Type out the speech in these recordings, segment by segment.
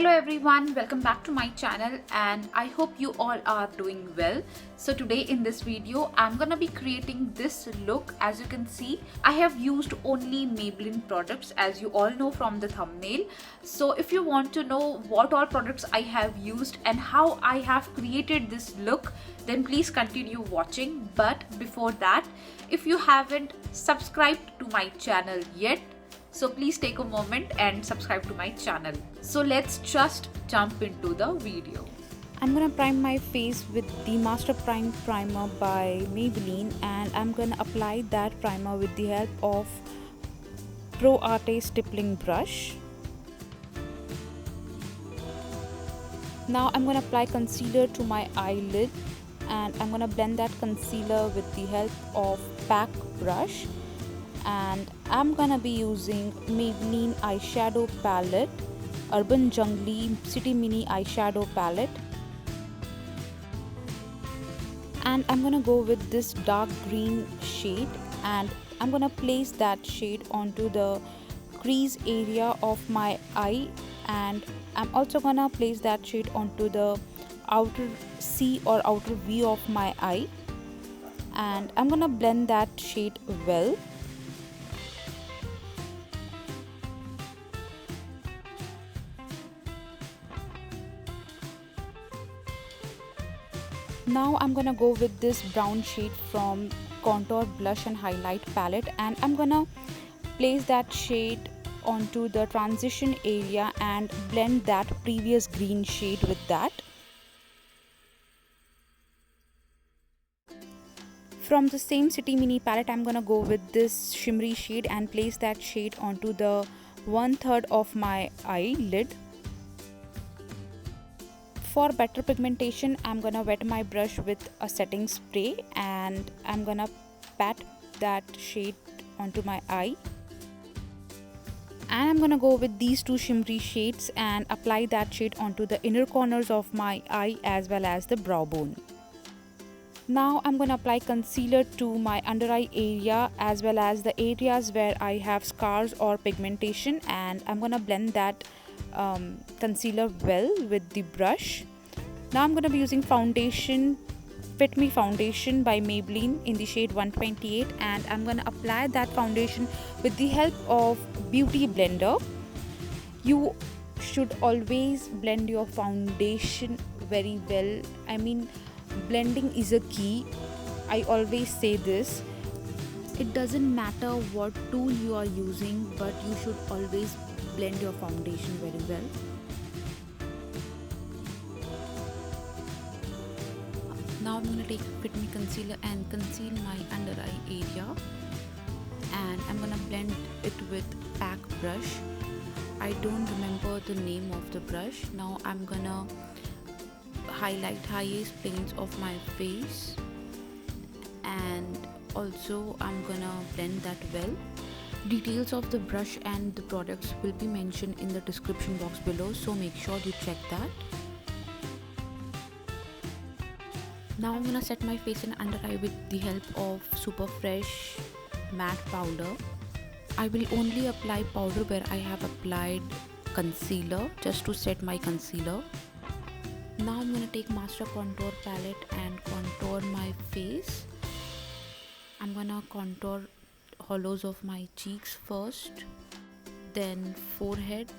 Hello everyone, welcome back to my channel and I hope you all are doing well. So today in this video I'm gonna be creating this look. As you can see, I have used only Maybelline products, as you all know from the thumbnail. So if you want to know what all products I have used and how I have created this look, then please continue watching. But before that, if you haven't subscribed to my channel yet, so please take a moment and subscribe to my channel. So let's just jump into the video. I'm gonna prime my face with the Master Prime Primer by Maybelline, and I'm gonna apply that primer with the help of Pro Arte stippling brush. Now I'm gonna apply concealer to my eyelid, and I'm gonna blend that concealer with the help of pack brush. And I'm gonna be using Maybelline eyeshadow palette, Urban Jungly City Mini eyeshadow palette, and I'm gonna go with this dark green shade, and I'm gonna place that shade onto the crease area of my eye, and I'm also gonna place that shade onto the outer C or outer V of my eye, and I'm gonna blend that shade well. Now I'm gonna go with this brown shade from Contour Blush and Highlight palette, and I'm gonna place that shade onto the transition area and blend that previous green shade with that. From the same City Mini palette, I'm gonna go with this shimmery shade and place that shade onto the 1/3 of my eyelid. For better pigmentation, I'm gonna wet my brush with a setting spray, and I'm gonna pat that shade onto my eye. And I'm gonna go with these two shimmery shades and apply that shade onto the inner corners of my eye as well as the brow bone. Now I'm gonna apply concealer to my under eye area as well as the areas where I have scars or pigmentation, and I'm gonna blend that concealer well with the brush. Now I'm going to be using foundation, Fit Me foundation by Maybelline in the shade 128, and I'm going to apply that foundation with the help of Beauty Blender. You should always blend your foundation very well. I mean, blending is a key. I always say this. It doesn't matter what tool you are using, but you should always blend your foundation very well. Now I'm going to take Fit Me concealer and conceal my under eye area, and I'm going to blend it with pack brush. I don't remember the name of the brush. Now I'm going to highlight highest planes of my face, and also I'm going to blend that well. Details of the brush and the products will be mentioned in the description box below, so make sure you check that. Now I'm gonna set my face and under eye with the help of Super Fresh matte powder. I will only apply powder where I have applied concealer, just to set my concealer. Now I'm gonna take Master Contour palette and contour my face. I'm gonna contour hollows of my cheeks first, then forehead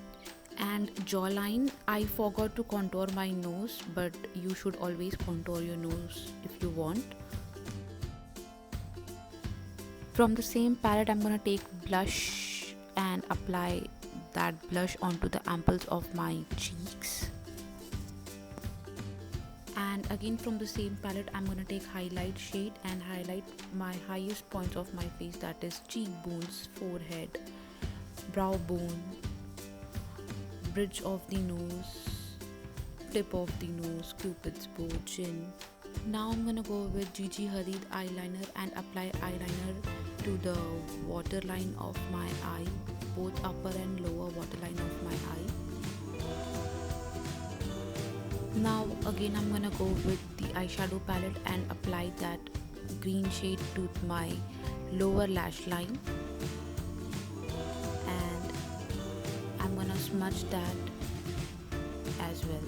and jawline. I forgot to contour my nose, but you should always contour your nose if you want. From the same palette, I'm gonna take blush and apply that blush onto the amples of my cheeks. And again from the same palette, I'm gonna take highlight shade and highlight my highest points of my face, that is cheekbones, forehead, brow bone, bridge of the nose, tip of the nose, cupid's bow, chin. Now I'm gonna go with Gigi Hadid eyeliner and apply eyeliner to the waterline of my eye, both upper and lower waterline of my eye. Now again I'm gonna go with the eyeshadow palette and apply that green shade to my lower lash line, and I'm gonna smudge that well.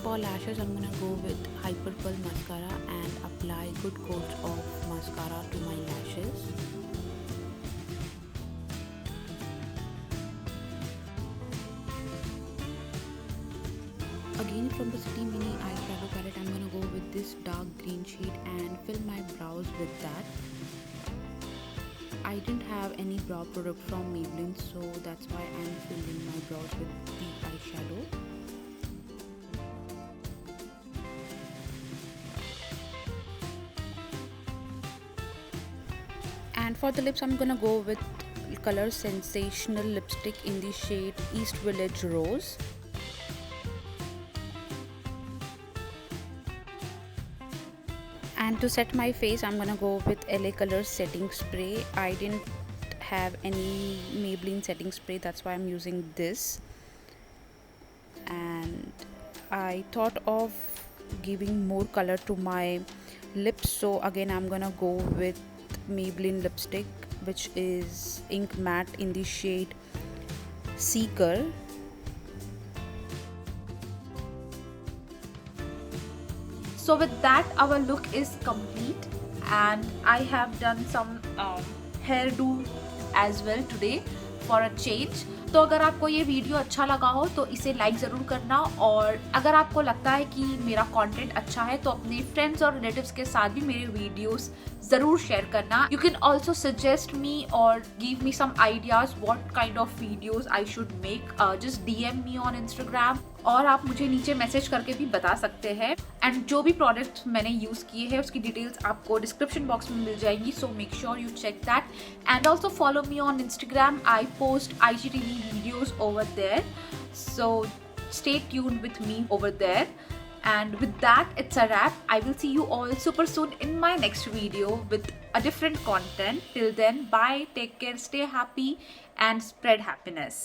For lashes, I'm gonna go with Hyper Curl mascara and apply good coats of mascara to my lashes. Again, from the City Mini eyeshadow palette, I'm gonna go with this dark green shade and fill my brows with that. I didn't have any brow product from Maybelline, so that's why I'm filling my brows with the eyeshadow. And for the lips, I'm gonna go with color Sensational lipstick in the shade East Village Rose. And to set my face, I'm gonna go with LA Color setting spray. I didn't have any Maybelline setting spray, that's why I'm using this. And I thought of giving more color to my lips, so again I'm gonna go with Maybelline lipstick, which is Ink Matte in the shade Seeker. So with that, our look is complete, and I have done some hairdo as well today for a change. तो अगर आपको ये video अच्छा लगा हो तो इसे like ज़रूर करना, और अगर आपको लगता है कि मेरा कंटेंट अच्छा है तो अपने फ्रेंड्स और रिलेटिव्स के साथ भी मेरे वीडियोस ज़रूर शेयर करना. You can also suggest me or give me some ideas what kind of videos I should make. Just DM me on Instagram, और आप मुझे नीचे मैसेज करके भी बता सकते हैं. एंड जो भी प्रोडक्ट मैंने यूज़ किए हैं उसकी डिटेल्स आपको डिस्क्रिप्शन बॉक्स में मिल जाएंगी, so make sure you check that. And also follow me on Instagram. I post IGTV videos over there, so stay tuned with me over there. And with that, it's a wrap. I will see you all super soon in my next video with a different content. Till then, bye, take care, stay happy and spread happiness.